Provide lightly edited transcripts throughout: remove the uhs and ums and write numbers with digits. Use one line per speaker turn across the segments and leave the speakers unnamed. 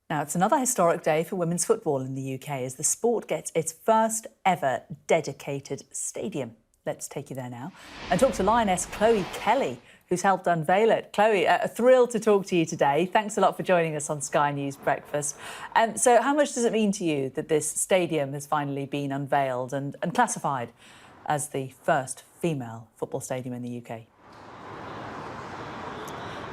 Now, it's another historic day for women's football in the UK as the sport gets its first ever dedicated stadium. Let's take you there now and talk to Lioness Chloe Kelly, who's helped unveil it. Chloe, thrilled to talk to you today. Thanks a lot for joining us on Sky News Breakfast. So how much does it mean to you that this stadium has finally been unveiled and classified as the first female football stadium in the UK?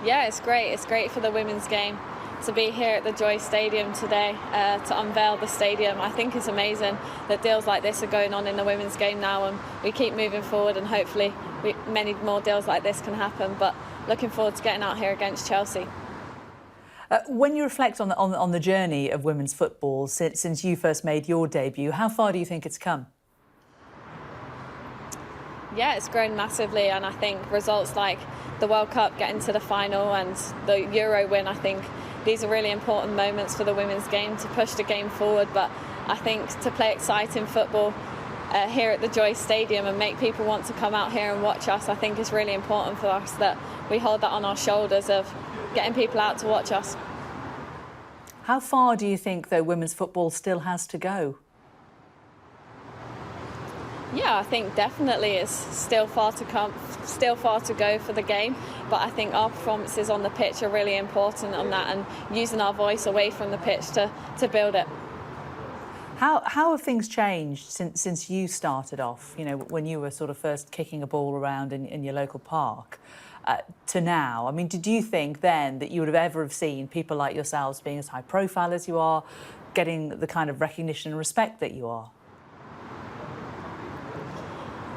Yeah, it's great. It's great for the women's game to be here at the Joie Stadium today to unveil the stadium. I think it's amazing that deals like this are going on in the women's game now, and we keep moving forward, and hopefully many more deals like this can happen. But looking forward to getting out here against Chelsea.
When you reflect on the journey of women's football since you first made your debut, how far do you think it's come?
Yeah, it's grown massively, and I think results like the World Cup, getting to the final, and the Euro win, I think these are really important moments for the women's game to push the game forward. But I think to play exciting football here at the Joie Stadium and make people want to come out here and watch us, I think is really important for us that we hold that on our shoulders of getting people out to watch us.
How far do you think, though, women's football still has to go?
Yeah, I think definitely it's still far to come, still far to go for the game. But I think our performances on the pitch are really important on that, and using our voice away from the pitch to build it.
How have things changed since you started off, you know, when you were sort of first kicking a ball around in your local park, to now? I mean, did you think then that you would have ever seen people like yourselves being as high profile as you are, getting the kind of recognition and respect that you are?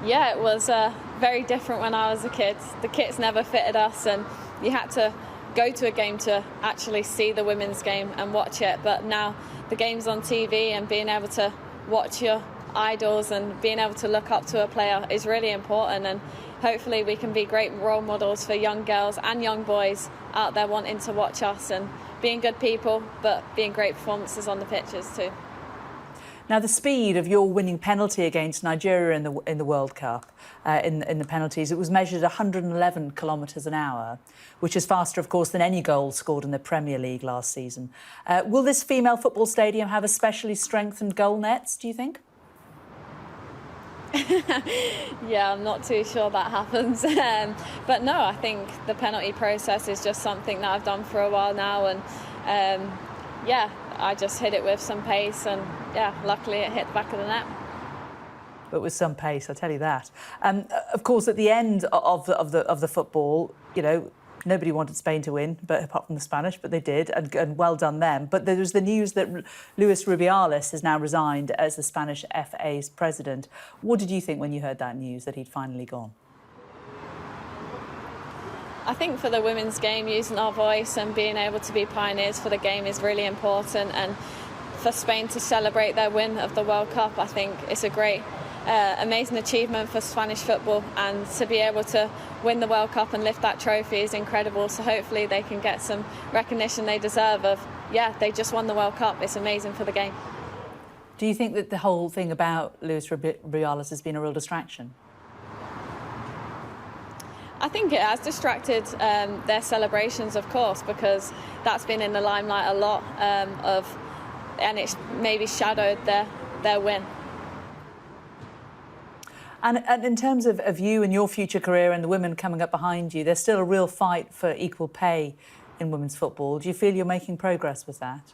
Yeah, it was very different when I was a kid. The kits never fitted us, and you had to go to a game to actually see the women's game and watch it. But now the game's on TV, and being able to watch your idols and being able to look up to a player is really important. And hopefully we can be great role models for young girls and young boys out there wanting to watch us and being good people, but being great performances on the pitches too.
Now, the speed of your winning penalty against Nigeria in the World Cup, in the penalties, it was measured 111 kilometres an hour, which is faster, of course, than any goal scored in the Premier League last season. Will this female football stadium have especially strengthened goal nets, do you think?
Yeah, I'm not too sure that happens. But no, I think the penalty process is just something that I've done for a while now, and yeah, I just hit it with some pace, and yeah, luckily it hit the back of the net.
But with some pace, I tell you that. Of course, at the end of the football, you know, nobody wanted Spain to win, but apart from the Spanish, but they did, and well done them. But there was the news that Luis Rubiales has now resigned as the Spanish FA's president. What did you think when you heard that news, that he'd finally gone?
I think for the women's game, using our voice and being able to be pioneers for the game is really important. And for Spain to celebrate their win of the World Cup, I think it's a great, amazing achievement for Spanish football. And to be able to win the World Cup and lift that trophy is incredible. So hopefully they can get some recognition they deserve of, yeah, they just won the World Cup. It's amazing for the game.
Do you think that the whole thing about Luis Rubiales has been a real distraction?
I think it has distracted their celebrations, of course, because that's been in the limelight a lot and it's maybe shadowed their win.
And in terms of you and your future career and the women coming up behind you, there's still a real fight for equal pay in women's football. Do you feel you're making progress with that?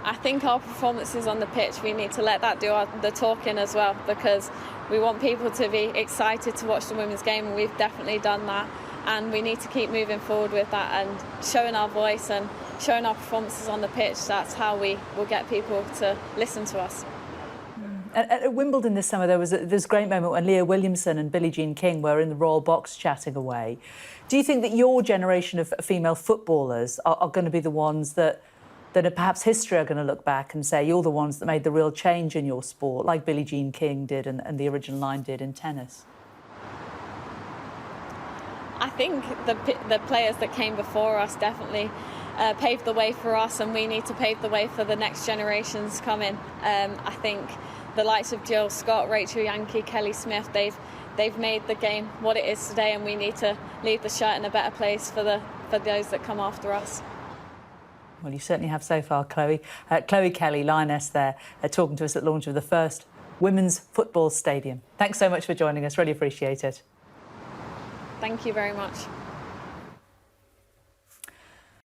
I think our performances on the pitch, we need to let that do the talking as well, because we want people to be excited to watch the women's game, and we've definitely done that. And we need to keep moving forward with that and showing our voice and showing our performances on the pitch. That's how we will get people to listen to us.
At Wimbledon this summer, there was this great moment when Leah Williamson and Billie Jean King were in the Royal Box chatting away. Do you think that your generation of female footballers are going to be the ones that perhaps history are going to look back and say you're the ones that made the real change in your sport, like Billie Jean King did and the original line did in tennis?
I think the players that came before us definitely paved the way for us, and we need to pave the way for the next generations coming. I think the likes of Jill Scott, Rachel Yankee, Kelly Smith, they've made the game what it is today, and we need to leave the shirt in a better place for those that come after us.
Well, you certainly have so far, Chloe. Chloe Kelly, Lioness there, talking to us at the launch of the first women's football stadium. Thanks so much for joining us. Really appreciate it.
Thank you very much.